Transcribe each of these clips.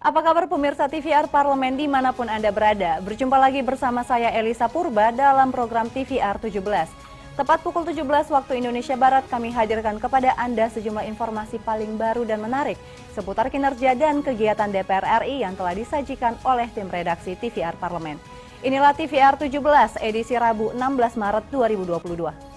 Apa kabar pemirsa TVR Parlemen dimanapun Anda berada? Berjumpa lagi bersama saya Elisa Purba dalam program TVR 17. Tepat pukul 17 waktu Indonesia Barat kami hadirkan kepada Anda sejumlah informasi paling baru dan menarik seputar kinerja dan kegiatan DPR RI yang telah disajikan oleh tim redaksi TVR Parlemen. Inilah TVR 17 edisi Rabu 16 Maret 2022.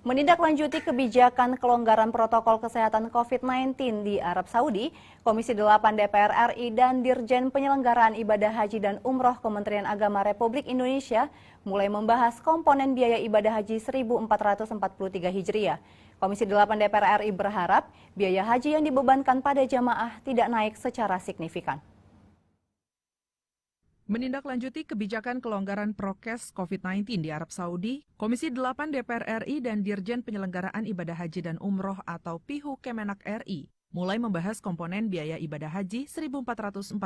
Menindaklanjuti kebijakan kelonggaran protokol kesehatan COVID-19 di Arab Saudi, Komisi 8 DPR RI dan Dirjen Penyelenggaraan Ibadah Haji dan Umroh Kementerian Agama Republik Indonesia mulai membahas komponen biaya ibadah haji 1443 Hijriah. Komisi 8 DPR RI berharap biaya haji yang dibebankan pada jamaah tidak naik secara signifikan. Menindaklanjuti kebijakan kelonggaran prokes COVID-19 di Arab Saudi, Komisi 8 DPR RI dan Dirjen Penyelenggaraan Ibadah Haji dan Umroh atau PIHU Kemenak RI mulai membahas komponen biaya ibadah haji 1443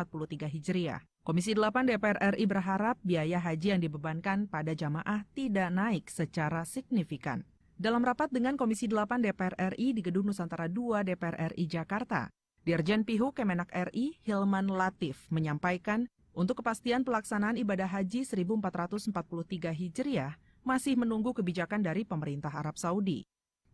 Hijriah. Komisi 8 DPR RI berharap biaya haji yang dibebankan pada jamaah tidak naik secara signifikan. Dalam rapat dengan Komisi 8 DPR RI di Gedung Nusantara II DPR RI Jakarta, Dirjen PIHU Kemenak RI Hilman Latif menyampaikan untuk kepastian pelaksanaan ibadah haji 1443 Hijriah masih menunggu kebijakan dari pemerintah Arab Saudi.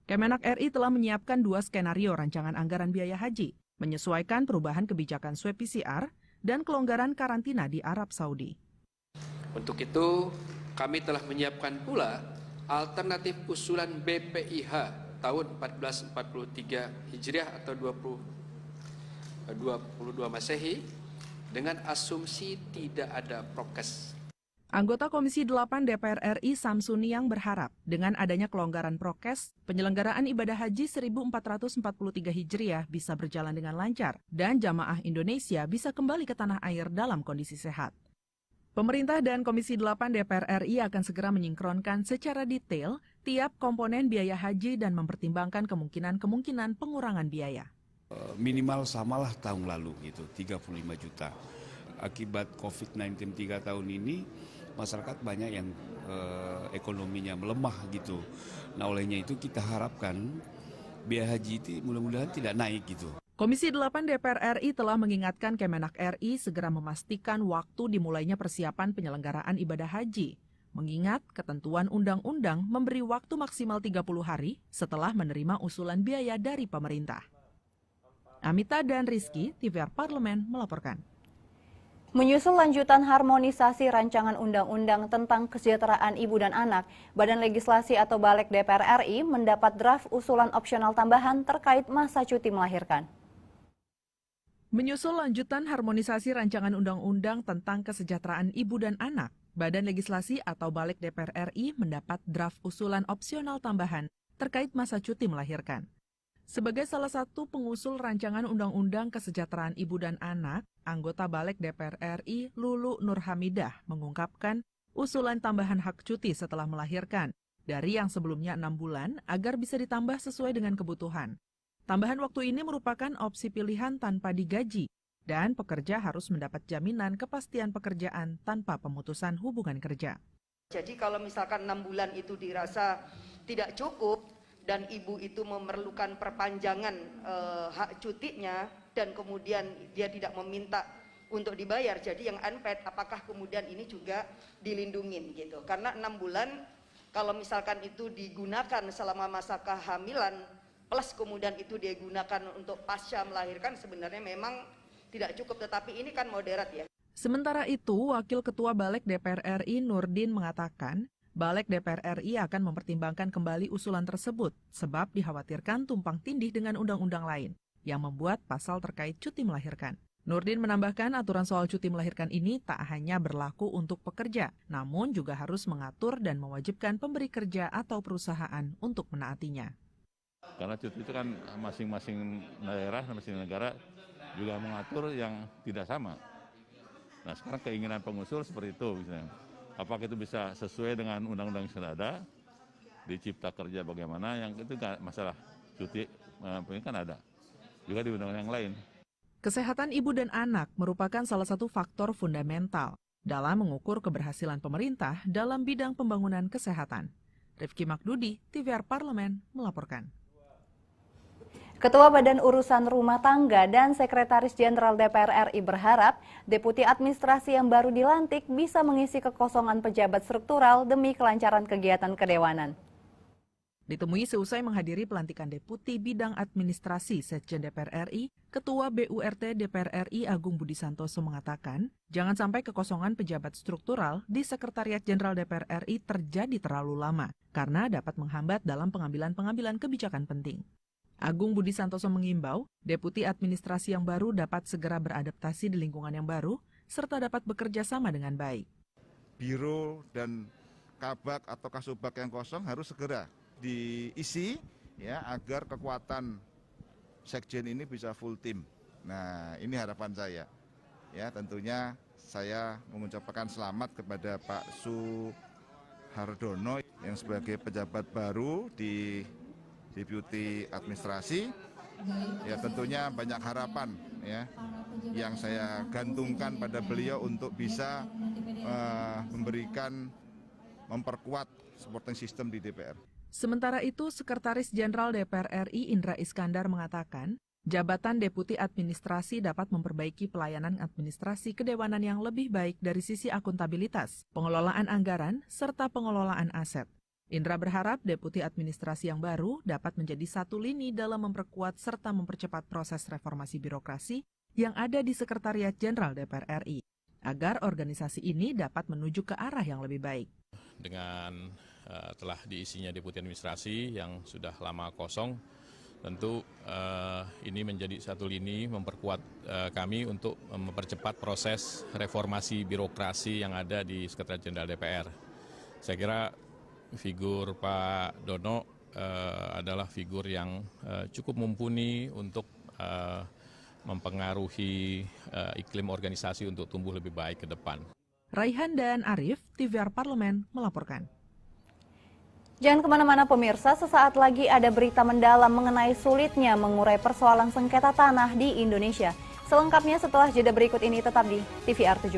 Kemenak RI telah menyiapkan 2 skenario rancangan anggaran biaya haji, menyesuaikan perubahan kebijakan swab PCR dan kelonggaran karantina di Arab Saudi. Untuk itu, kami telah menyiapkan pula alternatif usulan BPIH tahun 1443 Hijriah atau 22 Masehi, dengan asumsi tidak ada prokes. Anggota Komisi 8 DPR RI Samsuniang berharap dengan adanya kelonggaran prokes, penyelenggaraan ibadah haji 1443 Hijriah bisa berjalan dengan lancar dan jamaah Indonesia bisa kembali ke tanah air dalam kondisi sehat. Pemerintah dan Komisi 8 DPR RI akan segera menyingkronkan secara detail tiap komponen biaya haji dan mempertimbangkan kemungkinan pengurangan biaya. Minimal samalah tahun lalu gitu, 35 juta. Akibat COVID-19 3 tahun ini, masyarakat banyak yang ekonominya melemah gitu. Nah olehnya itu kita harapkan biaya haji itu mudah-mudahan tidak naik gitu. Komisi 8 DPR RI telah mengingatkan Kemenak RI segera memastikan waktu dimulainya persiapan penyelenggaraan ibadah haji. Mengingat ketentuan undang-undang memberi waktu maksimal 30 hari setelah menerima usulan biaya dari pemerintah. Amita dan Rizky, TVR Parlemen melaporkan. Menyusul lanjutan harmonisasi rancangan undang-undang tentang kesejahteraan ibu dan anak, Badan Legislasi atau Balek DPR RI mendapat draft usulan opsional tambahan terkait masa cuti melahirkan. Menyusul lanjutan harmonisasi rancangan undang-undang tentang kesejahteraan ibu dan anak, Badan Legislasi atau Balek DPR RI mendapat draft usulan opsional tambahan terkait masa cuti melahirkan. Sebagai salah satu pengusul rancangan Undang-Undang Kesejahteraan Ibu dan Anak, anggota Balek DPR RI Lulu Nurhamidah mengungkapkan usulan tambahan hak cuti setelah melahirkan dari yang sebelumnya 6 bulan agar bisa ditambah sesuai dengan kebutuhan. Tambahan waktu ini merupakan opsi pilihan tanpa digaji dan pekerja harus mendapat jaminan kepastian pekerjaan tanpa pemutusan hubungan kerja. Jadi kalau misalkan 6 bulan itu dirasa tidak cukup, dan ibu itu memerlukan perpanjangan hak cutinya dan kemudian dia tidak meminta untuk dibayar, jadi yang unpaid apakah kemudian ini juga dilindungin gitu. Karena 6 bulan kalau misalkan itu digunakan selama masa kehamilan plus kemudian itu dia gunakan untuk pasca melahirkan sebenarnya memang tidak cukup, tetapi ini kan moderat ya. Sementara itu, Wakil Ketua Balek DPR RI Nurdin mengatakan Balek DPR RI akan mempertimbangkan kembali usulan tersebut sebab dikhawatirkan tumpang tindih dengan undang-undang lain yang membuat pasal terkait cuti melahirkan. Nurdin menambahkan aturan soal cuti melahirkan ini tak hanya berlaku untuk pekerja, namun juga harus mengatur dan mewajibkan pemberi kerja atau perusahaan untuk menaatinya. Karena cuti itu kan masing-masing daerah, masing-masing negara juga mengatur yang tidak sama. Nah sekarang keinginan pengusul seperti itu misalnya. Apakah itu bisa sesuai dengan undang-undang yang sudah ada, di Cipta Kerja bagaimana, yang itu nggak masalah cuti, kan ada, juga di undang-undang yang lain. Kesehatan ibu dan anak merupakan salah satu faktor fundamental dalam mengukur keberhasilan pemerintah dalam bidang pembangunan kesehatan. Rifki Makdudi, TVR Parlemen, melaporkan. Ketua Badan Urusan Rumah Tangga dan Sekretaris Jenderal DPR RI berharap Deputi Administrasi yang baru dilantik bisa mengisi kekosongan pejabat struktural demi kelancaran kegiatan kedewanan. Ditemui seusai menghadiri pelantikan Deputi Bidang Administrasi Sekjen DPR RI, Ketua BURT DPR RI Agung Budi Santoso mengatakan, jangan sampai kekosongan pejabat struktural di Sekretariat Jenderal DPR RI terjadi terlalu lama, karena dapat menghambat dalam pengambilan kebijakan penting. Agung Budi Santoso mengimbau, Deputi Administrasi yang baru dapat segera beradaptasi di lingkungan yang baru, serta dapat bekerja sama dengan baik. Biro dan kabak atau kasubag yang kosong harus segera diisi ya agar kekuatan sekjen ini bisa full team. Nah, ini harapan saya. Ya, tentunya saya mengucapkan selamat kepada Pak Suhardono yang sebagai pejabat baru di Deputi Administrasi. Ya, tentunya banyak harapan ya yang saya gantungkan pada beliau untuk bisa memperkuat supporting system di DPR. Sementara itu, Sekretaris Jenderal DPR RI Indra Iskandar mengatakan, jabatan Deputi Administrasi dapat memperbaiki pelayanan administrasi kedewanan yang lebih baik dari sisi akuntabilitas, pengelolaan anggaran, serta pengelolaan aset. Indra berharap Deputi Administrasi yang baru dapat menjadi satu lini dalam memperkuat serta mempercepat proses reformasi birokrasi yang ada di Sekretariat Jenderal DPR RI, agar organisasi ini dapat menuju ke arah yang lebih baik. Dengan telah diisinya Deputi Administrasi yang sudah lama kosong, tentu ini menjadi satu lini memperkuat kami untuk mempercepat proses reformasi birokrasi yang ada di Sekretariat Jenderal DPR. Saya kira figur Pak Dono adalah figur yang cukup mumpuni untuk mempengaruhi iklim organisasi untuk tumbuh lebih baik ke depan. Raihan dan Arif, TVR Parlemen, melaporkan. Jangan kemana-mana pemirsa, sesaat lagi ada berita mendalam mengenai sulitnya mengurai persoalan sengketa tanah di Indonesia. Selengkapnya setelah jeda berikut ini, tetap di TVR 17.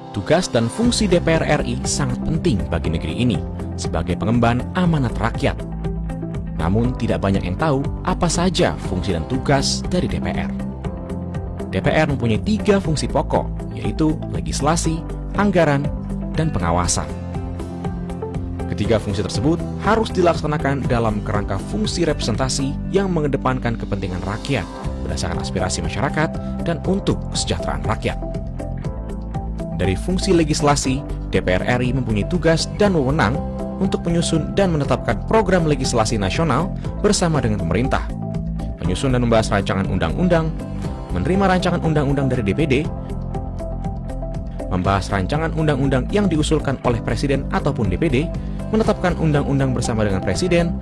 Tugas dan fungsi DPR RI sangat penting bagi negeri ini sebagai pengemban amanat rakyat. Namun tidak banyak yang tahu apa saja fungsi dan tugas dari DPR. DPR mempunyai 3 fungsi pokok, yaitu legislasi, anggaran, dan pengawasan. Ketiga fungsi tersebut harus dilaksanakan dalam kerangka fungsi representasi yang mengedepankan kepentingan rakyat berdasarkan aspirasi masyarakat dan untuk kesejahteraan rakyat. Dari fungsi legislasi, DPR RI mempunyai tugas dan wewenang untuk menyusun dan menetapkan program legislasi nasional bersama dengan pemerintah, menyusun dan membahas rancangan undang-undang, menerima rancangan undang-undang dari DPD, membahas rancangan undang-undang yang diusulkan oleh Presiden ataupun DPD, menetapkan undang-undang bersama dengan Presiden,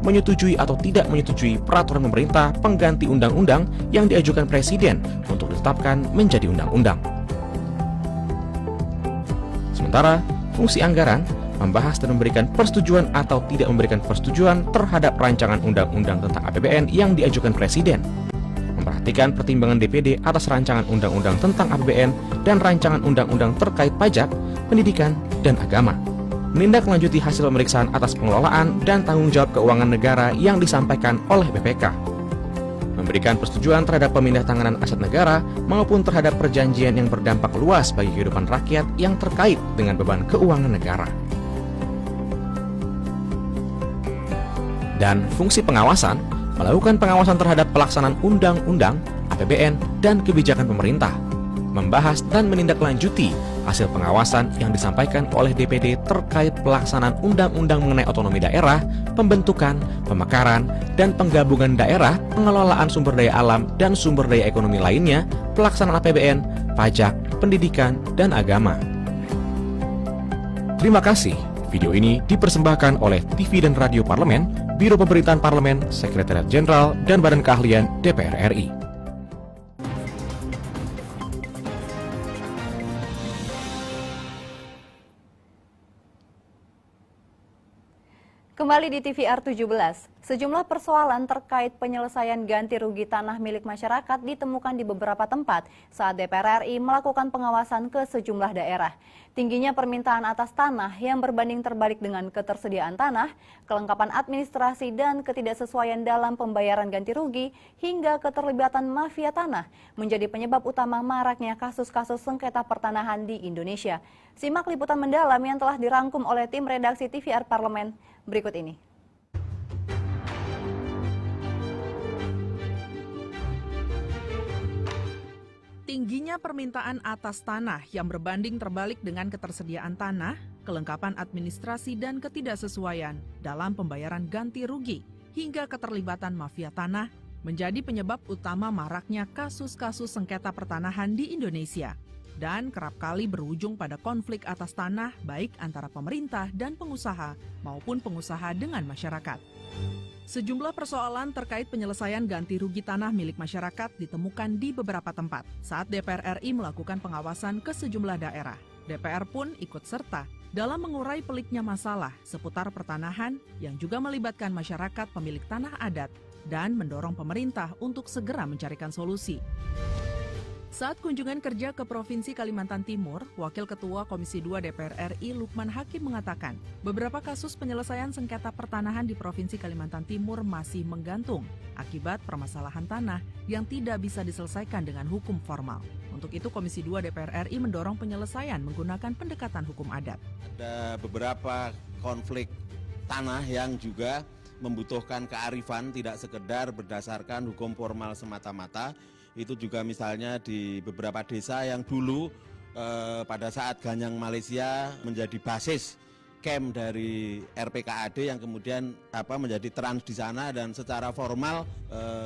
menyetujui atau tidak menyetujui peraturan pemerintah pengganti undang-undang yang diajukan Presiden untuk ditetapkan menjadi undang-undang. Sementara, fungsi anggaran membahas dan memberikan persetujuan atau tidak memberikan persetujuan terhadap rancangan undang-undang tentang APBN yang diajukan Presiden, memperhatikan pertimbangan DPD atas rancangan undang-undang tentang APBN dan rancangan undang-undang terkait pajak, pendidikan, dan agama, menindaklanjuti hasil pemeriksaan atas pengelolaan dan tanggung jawab keuangan negara yang disampaikan oleh BPK, memberikan persetujuan terhadap pemindahan aset negara maupun terhadap perjanjian yang berdampak luas bagi kehidupan rakyat yang terkait dengan beban keuangan negara. Dan fungsi pengawasan, melakukan pengawasan terhadap pelaksanaan undang-undang, APBN, dan kebijakan pemerintah, membahas dan menindaklanjuti hasil pengawasan yang disampaikan oleh DPD terkait pelaksanaan undang-undang mengenai otonomi daerah, pembentukan, pemekaran, dan penggabungan daerah, pengelolaan sumber daya alam dan sumber daya ekonomi lainnya, pelaksanaan APBN, pajak, pendidikan, dan agama. Terima kasih. Video ini dipersembahkan oleh TV dan Radio Parlemen, Biro Pemerintahan Parlemen, Sekretariat Jenderal, dan Badan Keahlian DPR RI. Kembali di TVR 17, sejumlah persoalan terkait penyelesaian ganti rugi tanah milik masyarakat ditemukan di beberapa tempat saat DPR RI melakukan pengawasan ke sejumlah daerah. Tingginya permintaan atas tanah yang berbanding terbalik dengan ketersediaan tanah, kelengkapan administrasi dan ketidaksesuaian dalam pembayaran ganti rugi, hingga keterlibatan mafia tanah menjadi penyebab utama maraknya kasus-kasus sengketa pertanahan di Indonesia. Simak liputan mendalam yang telah dirangkum oleh tim redaksi TVR Parlemen berikut ini. Tingginya permintaan atas tanah yang berbanding terbalik dengan ketersediaan tanah, kelengkapan administrasi dan ketidaksesuaian dalam pembayaran ganti rugi, hingga keterlibatan mafia tanah menjadi penyebab utama maraknya kasus-kasus sengketa pertanahan di Indonesia. Dan kerap kali berujung pada konflik atas tanah baik antara pemerintah dan pengusaha maupun pengusaha dengan masyarakat. Sejumlah persoalan terkait penyelesaian ganti rugi tanah milik masyarakat ditemukan di beberapa tempat saat DPR RI melakukan pengawasan ke sejumlah daerah. DPR pun ikut serta dalam mengurai peliknya masalah seputar pertanahan yang juga melibatkan masyarakat pemilik tanah adat dan mendorong pemerintah untuk segera mencarikan solusi. Saat kunjungan kerja ke Provinsi Kalimantan Timur, Wakil Ketua Komisi 2 DPR RI Lukman Hakim mengatakan, beberapa kasus penyelesaian sengketa pertanahan di Provinsi Kalimantan Timur masih menggantung akibat permasalahan tanah yang tidak bisa diselesaikan dengan hukum formal. Untuk itu, Komisi 2 DPR RI mendorong penyelesaian menggunakan pendekatan hukum adat. Ada beberapa konflik tanah yang juga membutuhkan kearifan, tidak sekedar berdasarkan hukum formal semata-mata. Itu juga misalnya di beberapa desa yang dulu pada saat Ganyang Malaysia menjadi basis camp dari RPKAD yang kemudian menjadi trans di sana, dan secara formal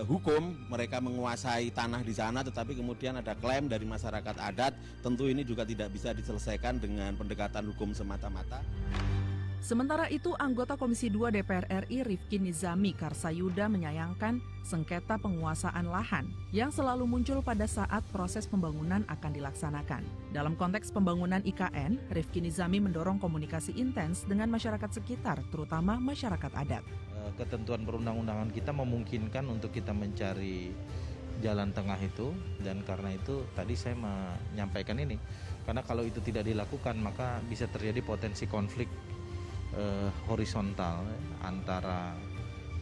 hukum mereka menguasai tanah di sana, tetapi kemudian ada klaim dari masyarakat adat. Tentu ini juga tidak bisa diselesaikan dengan pendekatan hukum semata-mata. Sementara itu, anggota Komisi 2 DPR RI Rifki Nizami Karsayuda menyayangkan sengketa penguasaan lahan yang selalu muncul pada saat proses pembangunan akan dilaksanakan. Dalam konteks pembangunan IKN, Rifki Nizami mendorong komunikasi intens dengan masyarakat sekitar, terutama masyarakat adat. Ketentuan perundang-undangan kita memungkinkan untuk kita mencari jalan tengah itu, dan karena itu tadi saya menyampaikan ini. Karena kalau itu tidak dilakukan, maka bisa terjadi potensi konflik horizontal antara,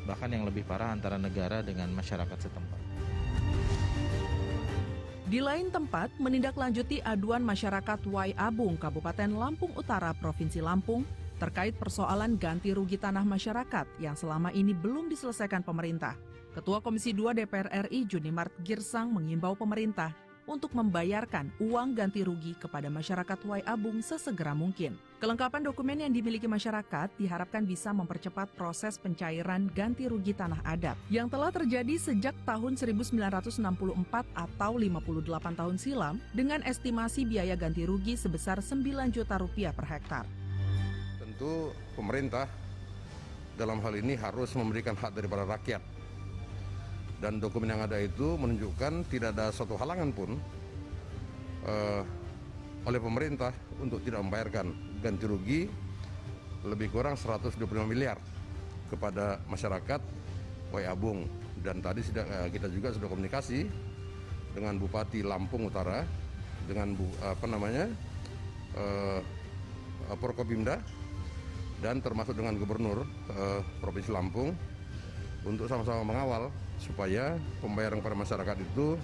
bahkan yang lebih parah, antara negara dengan masyarakat setempat. Di lain tempat, menindaklanjuti aduan masyarakat Wai Abung, Kabupaten Lampung Utara, Provinsi Lampung, terkait persoalan ganti rugi tanah masyarakat yang selama ini belum diselesaikan pemerintah. Ketua Komisi 2 DPR RI Junimart Girsang mengimbau pemerintah untuk membayarkan uang ganti rugi kepada masyarakat Wai Abung sesegera mungkin. Kelengkapan dokumen yang dimiliki masyarakat diharapkan bisa mempercepat proses pencairan ganti rugi tanah adat yang telah terjadi sejak tahun 1964 atau 58 tahun silam dengan estimasi biaya ganti rugi sebesar Rp9 juta per hektar. Tentu pemerintah dalam hal ini harus memberikan hak daripada rakyat. Dan dokumen yang ada itu menunjukkan tidak ada suatu halangan pun oleh pemerintah untuk tidak membayarkan ganti rugi lebih kurang 125 miliar kepada masyarakat Wai Abung. Dan tadi kita juga sudah komunikasi dengan Bupati Lampung Utara, dengan Forkopimda, dan termasuk dengan Gubernur Provinsi Lampung untuk sama-sama mengawal supaya pembayaran kepada masyarakat itu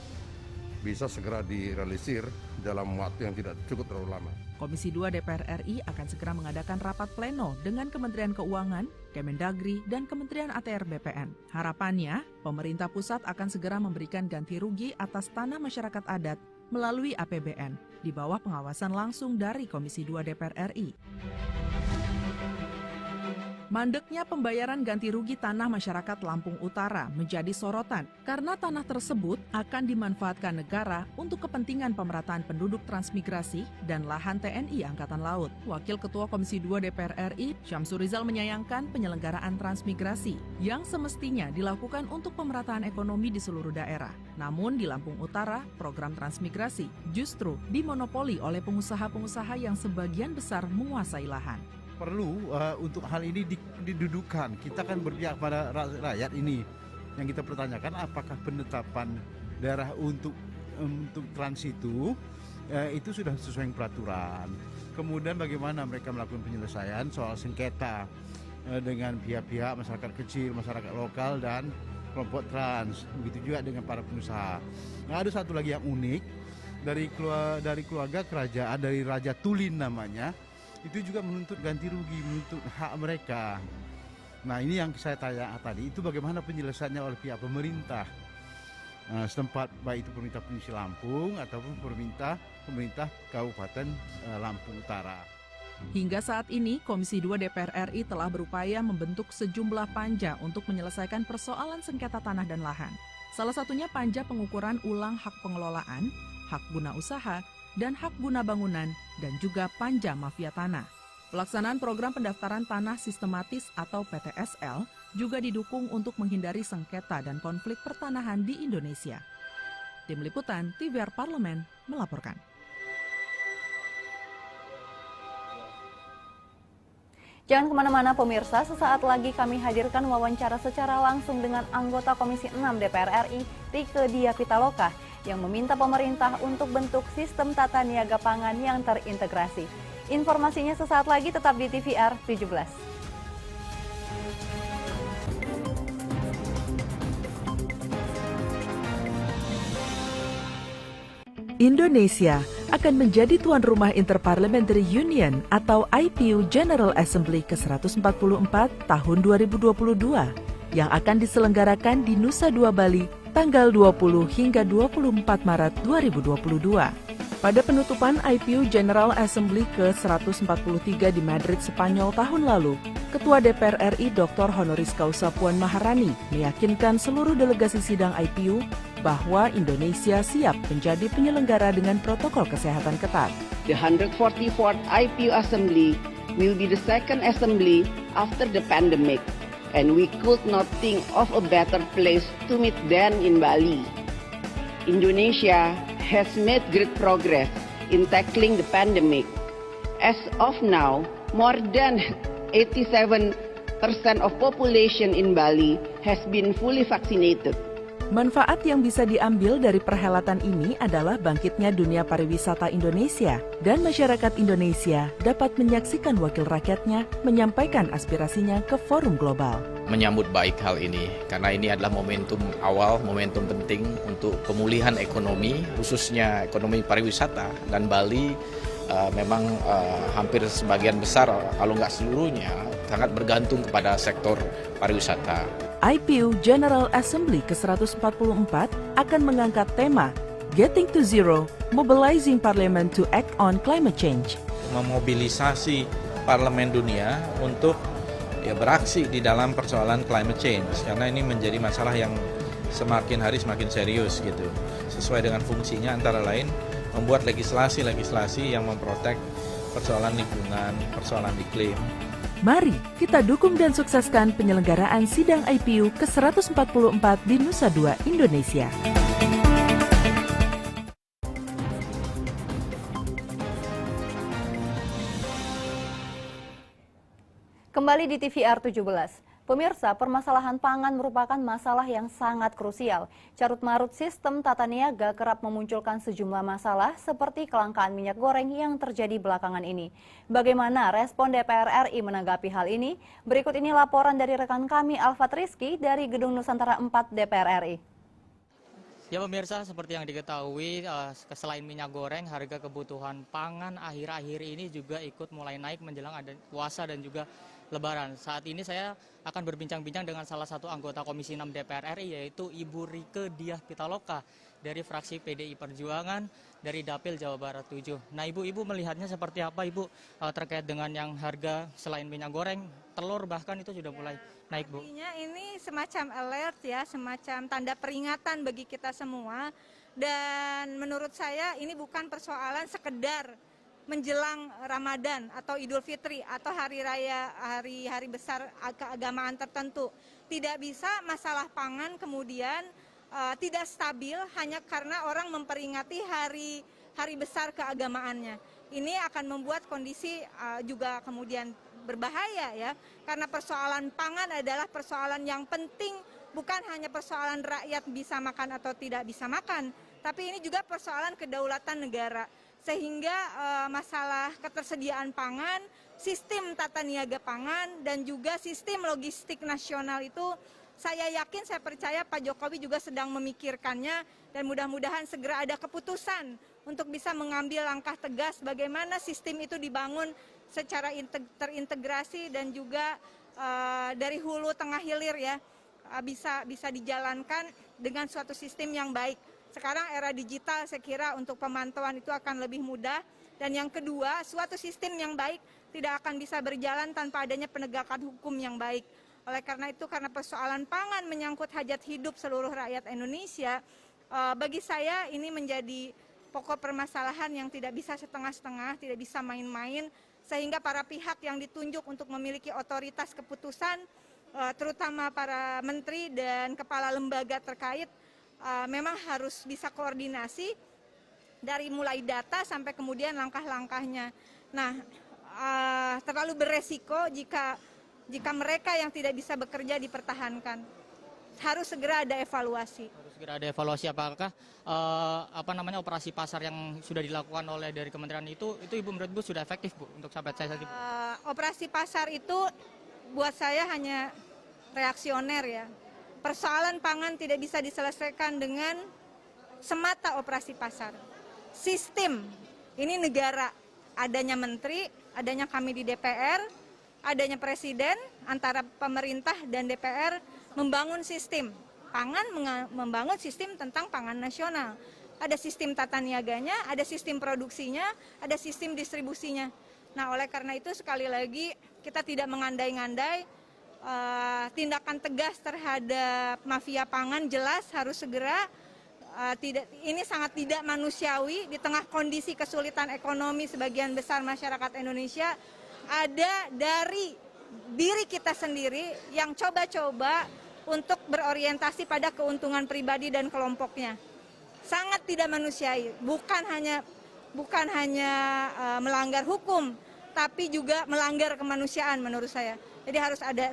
bisa segera direalisir dalam waktu yang tidak cukup terlalu lama. Komisi 2 DPR RI akan segera mengadakan rapat pleno dengan Kementerian Keuangan, Kemendagri, dan Kementerian ATR BPN. Harapannya, pemerintah pusat akan segera memberikan ganti rugi atas tanah masyarakat adat melalui APBN di bawah pengawasan langsung dari Komisi 2 DPR RI. Mandeknya pembayaran ganti rugi tanah masyarakat Lampung Utara menjadi sorotan karena tanah tersebut akan dimanfaatkan negara untuk kepentingan pemerataan penduduk transmigrasi dan lahan TNI Angkatan Laut. Wakil Ketua Komisi 2 DPR RI, Syamsur Rizal menyayangkan penyelenggaraan transmigrasi yang semestinya dilakukan untuk pemerataan ekonomi di seluruh daerah. Namun di Lampung Utara, program transmigrasi justru dimonopoli oleh pengusaha-pengusaha yang sebagian besar menguasai lahan. perlu untuk hal ini didudukan. Kita kan berpihak pada rakyat ini. Yang kita pertanyakan apakah penetapan daerah untuk trans itu sudah sesuai dengan peraturan. Kemudian bagaimana mereka melakukan penyelesaian soal sengketa dengan pihak-pihak masyarakat kecil, masyarakat lokal dan kelompok trans. Begitu juga dengan para pengusaha. Nah, ada satu lagi yang unik dari keluarga kerajaan, dari Raja Tulin namanya, itu juga menuntut ganti rugi, menuntut hak mereka. Nah, ini yang saya tanya tadi, itu bagaimana penyelesaiannya oleh pihak pemerintah setempat, baik itu pemerintah Provinsi Lampung ataupun pemerintah Kabupaten Lampung Utara. Hingga saat ini, Komisi 2 DPR RI telah berupaya membentuk sejumlah panja untuk menyelesaikan persoalan sengketa tanah dan lahan. Salah satunya panja pengukuran ulang hak pengelolaan, hak guna usaha, dan hak guna bangunan, dan juga panja mafia tanah. Pelaksanaan program pendaftaran tanah sistematis atau PTSL juga didukung untuk menghindari sengketa dan konflik pertanahan di Indonesia. Tim Liputan TVR Parlemen melaporkan. Jangan kemana-mana pemirsa, sesaat lagi kami hadirkan wawancara secara langsung dengan anggota Komisi 6 DPR RI, Rieke Diah Pitaloka, yang meminta pemerintah untuk bentuk sistem tata niaga pangan yang terintegrasi. Informasinya sesaat lagi, tetap di TVR 17. Indonesia akan menjadi tuan rumah Interparliamentary Union atau IPU General Assembly ke-144 tahun 2022 yang akan diselenggarakan di Nusa Dua Bali tanggal 20 hingga 24 Maret 2022. Pada penutupan IPU General Assembly ke-143 di Madrid, Spanyol tahun lalu, Ketua DPR RI Dr. Honoris Causa Puan Maharani meyakinkan seluruh delegasi sidang IPU bahwa Indonesia siap menjadi penyelenggara dengan protokol kesehatan ketat. The 144th IPU Assembly will be the second assembly after the pandemic, and we could not think of a better place to meet than in Bali. Indonesia has made great progress in tackling the pandemic. As of now, more than 87% of population in Bali has been fully vaccinated. Manfaat yang bisa diambil dari perhelatan ini adalah bangkitnya dunia pariwisata Indonesia dan masyarakat Indonesia dapat menyaksikan wakil rakyatnya menyampaikan aspirasinya ke forum global. Menyambut baik hal ini karena ini adalah momentum awal, momentum penting untuk pemulihan ekonomi, khususnya ekonomi pariwisata, dan Bali memang hampir sebagian besar, kalau nggak seluruhnya, sangat bergantung kepada sektor pariwisata. IPU General Assembly ke-144 akan mengangkat tema Getting to Zero, Mobilizing Parliament to Act on Climate Change. Memobilisasi parlemen dunia untuk beraksi di dalam persoalan climate change, karena ini menjadi masalah yang semakin hari semakin serius gitu. Sesuai dengan fungsinya antara lain membuat legislasi yang memprotek persoalan lingkungan, persoalan iklim. Mari kita dukung dan sukseskan penyelenggaraan sidang IPU ke-144 di Nusa Dua, Indonesia. Kembali di TVR 17. Pemirsa, permasalahan pangan merupakan masalah yang sangat krusial. Carut-marut sistem tata niaga kerap memunculkan sejumlah masalah seperti kelangkaan minyak goreng yang terjadi belakangan ini. Bagaimana respon DPR RI menanggapi hal ini? Berikut ini laporan dari rekan kami Alfat Rizky dari Gedung Nusantara 4 DPR RI. Ya pemirsa, seperti yang diketahui, selain minyak goreng, harga kebutuhan pangan akhir-akhir ini juga ikut mulai naik menjelang ada puasa dan juga Lebaran. Saat ini saya akan berbincang-bincang dengan salah satu anggota Komisi 6 DPR RI, yaitu Ibu Rieke Diah Pitaloka dari fraksi PDI Perjuangan dari Dapil Jawa Barat 7. Nah, Ibu melihatnya seperti apa, Ibu, terkait dengan yang harga selain minyak goreng, telur bahkan itu sudah mulai naik, Bu? Ini semacam alert ya, semacam tanda peringatan bagi kita semua. Dan menurut saya ini bukan persoalan sekedar menjelang Ramadan atau Idul Fitri atau hari raya, hari besar keagamaan tertentu. Tidak bisa masalah pangan kemudian tidak stabil hanya karena orang memperingati hari besar keagamaannya. Ini akan membuat kondisi juga kemudian berbahaya ya, karena persoalan pangan adalah persoalan yang penting, bukan hanya persoalan rakyat bisa makan atau tidak bisa makan, tapi ini juga persoalan kedaulatan negara. Sehingga masalah ketersediaan pangan, sistem tata niaga pangan, dan juga sistem logistik nasional itu saya yakin, saya percaya Pak Jokowi juga sedang memikirkannya, dan mudah-mudahan segera ada keputusan untuk bisa mengambil langkah tegas bagaimana sistem itu dibangun secara terintegrasi dan juga dari hulu tengah hilir ya, bisa dijalankan dengan suatu sistem yang baik. Sekarang era digital saya kira untuk pemantauan itu akan lebih mudah. Dan yang kedua, suatu sistem yang baik tidak akan bisa berjalan tanpa adanya penegakan hukum yang baik. Oleh karena itu, karena persoalan pangan menyangkut hajat hidup seluruh rakyat Indonesia, bagi saya ini menjadi pokok permasalahan yang tidak bisa setengah-setengah, tidak bisa main-main, sehingga para pihak yang ditunjuk untuk memiliki otoritas keputusan, terutama para menteri dan kepala lembaga terkait, memang harus bisa koordinasi dari mulai data sampai kemudian langkah-langkahnya. Nah, terlalu beresiko jika mereka yang tidak bisa bekerja dipertahankan. Harus segera ada evaluasi. Harus segera ada evaluasi, apakah operasi pasar yang sudah dilakukan oleh dari kementerian itu Ibu menurut Bu sudah efektif Bu untuk sampai saat ini? Operasi pasar itu buat saya hanya reaksioner ya. Persoalan pangan tidak bisa diselesaikan dengan semata operasi pasar. Sistem, ini negara, adanya menteri, adanya kami di DPR, adanya presiden, antara pemerintah dan DPR membangun sistem pangan, membangun sistem tentang pangan nasional. Ada sistem tata niaganya, ada sistem produksinya, ada sistem distribusinya. Nah, oleh karena itu sekali lagi kita tidak mengandai-ngandai, tindakan tegas terhadap mafia pangan jelas harus segera. Ini sangat tidak manusiawi di tengah kondisi kesulitan ekonomi sebagian besar masyarakat Indonesia. Ada dari diri kita sendiri yang coba-coba untuk berorientasi pada keuntungan pribadi dan kelompoknya. Sangat tidak manusiawi, bukan hanya melanggar hukum, tapi juga melanggar kemanusiaan menurut saya. Jadi harus ada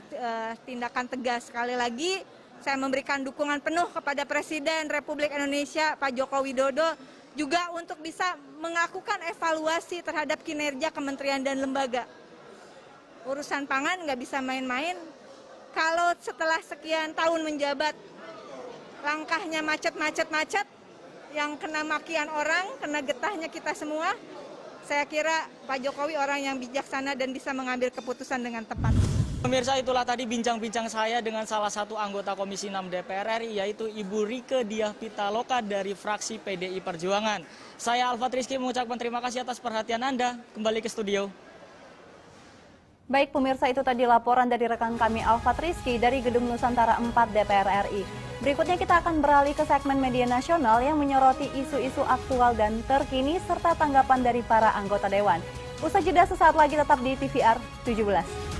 tindakan tegas. Sekali lagi saya memberikan dukungan penuh kepada Presiden Republik Indonesia Pak Joko Widodo juga untuk bisa melakukan evaluasi terhadap kinerja kementerian dan lembaga. Urusan pangan nggak bisa main-main. Kalau setelah sekian tahun menjabat, langkahnya macet, yang kena makian orang, kena getahnya kita semua, saya kira Pak Jokowi orang yang bijaksana dan bisa mengambil keputusan dengan tepat. Pemirsa, itulah tadi bincang-bincang saya dengan salah satu anggota Komisi 6 DPR RI, yaitu Ibu Rieke Diah Pitaloka dari fraksi PDI Perjuangan. Saya Alfat Rizky mengucapkan terima kasih atas perhatian Anda. Kembali ke studio. Baik pemirsa, itu tadi laporan dari rekan kami Alfat Rizky dari Gedung Nusantara 4 DPR RI. Berikutnya kita akan beralih ke segmen media nasional yang menyoroti isu-isu aktual dan terkini serta tanggapan dari para anggota Dewan. Usai jeda sesaat lagi tetap di TVR 17.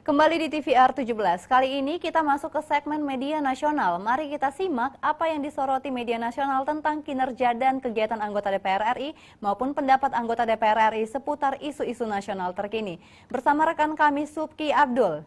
Kembali di TVR 17, kali ini kita masuk ke segmen media nasional. Mari kita simak apa yang disoroti media nasional tentang kinerja dan kegiatan anggota DPR RI maupun pendapat anggota DPR RI seputar isu-isu nasional terkini. Bersama rekan kami Subki Abdul.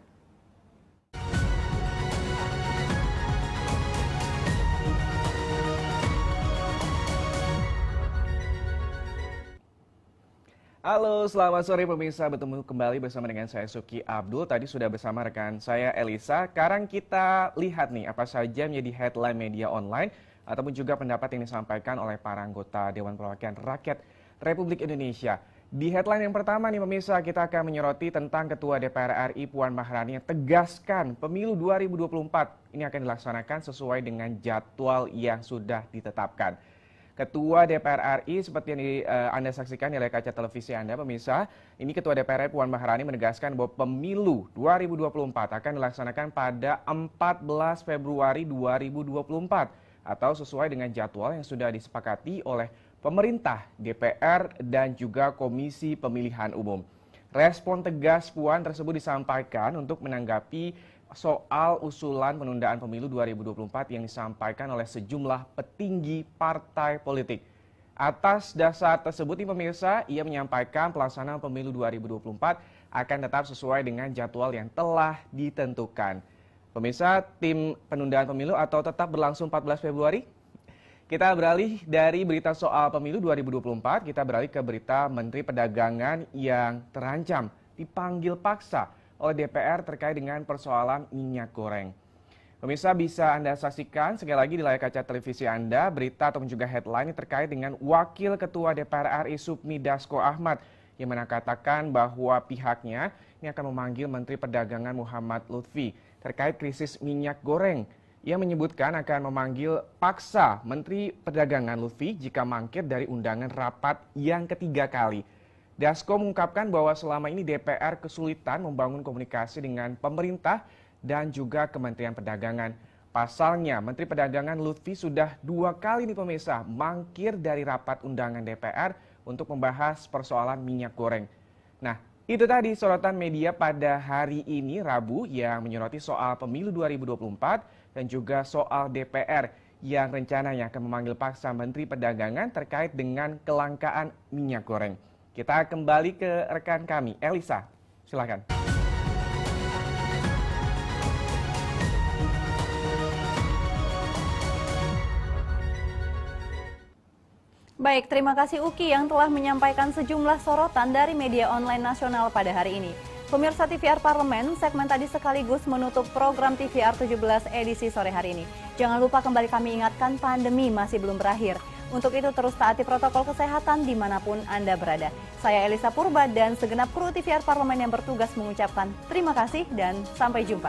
Halo, selamat sore pemirsa. Bertemu kembali bersama dengan saya Subki Abdul. Tadi sudah bersama rekan saya Elisa. Sekarang kita lihat nih apa saja menjadi headline media online ataupun juga pendapat yang disampaikan oleh para anggota Dewan Perwakilan Rakyat Republik Indonesia. Di headline yang pertama nih pemirsa, kita akan menyoroti tentang Ketua DPR RI Puan Maharani yang tegaskan pemilu 2024 ini akan dilaksanakan sesuai dengan jadwal yang sudah ditetapkan. Ketua DPR RI seperti yang Anda saksikan di layar kaca televisi Anda, pemirsa, ini Ketua DPR RI Puan Maharani menegaskan bahwa pemilu 2024 akan dilaksanakan pada 14 Februari 2024 atau sesuai dengan jadwal yang sudah disepakati oleh pemerintah, DPR, dan juga Komisi Pemilihan Umum. Respon tegas Puan tersebut disampaikan untuk menanggapi soal usulan penundaan pemilu 2024 yang disampaikan oleh sejumlah petinggi partai politik. Atas dasar tersebut, pemirsa, ia menyampaikan pelaksanaan pemilu 2024 akan tetap sesuai dengan jadwal yang telah ditentukan. Pemirsa, tim penundaan pemilu atau tetap berlangsung 14 Februari? Kita beralih dari berita soal pemilu 2024, kita beralih ke berita Menteri Perdagangan yang terancam dipanggil paksa oleh DPR terkait dengan persoalan minyak goreng. Pemirsa, bisa Anda saksikan sekali lagi di layar kaca televisi Anda berita ataupun juga headline terkait dengan Wakil Ketua DPR RI Sufmi Dasko Ahmad yang mengatakan bahwa pihaknya ini akan memanggil Menteri Perdagangan Muhammad Lutfi terkait krisis minyak goreng. Ia menyebutkan akan memanggil paksa Menteri Perdagangan Lutfi jika mangkir dari undangan rapat yang ketiga kali. Dasko mengungkapkan bahwa selama ini DPR kesulitan membangun komunikasi dengan pemerintah dan juga Kementerian Perdagangan. Pasalnya, Menteri Perdagangan Lutfi sudah 2 kali nih pemirsa mangkir dari rapat undangan DPR untuk membahas persoalan minyak goreng. Nah, itu tadi sorotan media pada hari ini Rabu yang menyoroti soal pemilu 2024 dan juga soal DPR yang rencananya akan memanggil paksa Menteri Perdagangan terkait dengan kelangkaan minyak goreng. Kita kembali ke rekan kami, Elisa. Silakan. Baik, terima kasih Uki yang telah menyampaikan sejumlah sorotan dari media online nasional pada hari ini. Pemirsa TVR Parlemen, segmen tadi sekaligus menutup program TVR 17 edisi sore hari ini. Jangan lupa kembali kami ingatkan pandemi masih belum berakhir. Untuk itu terus taati protokol kesehatan dimanapun Anda berada. Saya Elisa Purba dan segenap kru TVR Parlemen yang bertugas mengucapkan terima kasih dan sampai jumpa.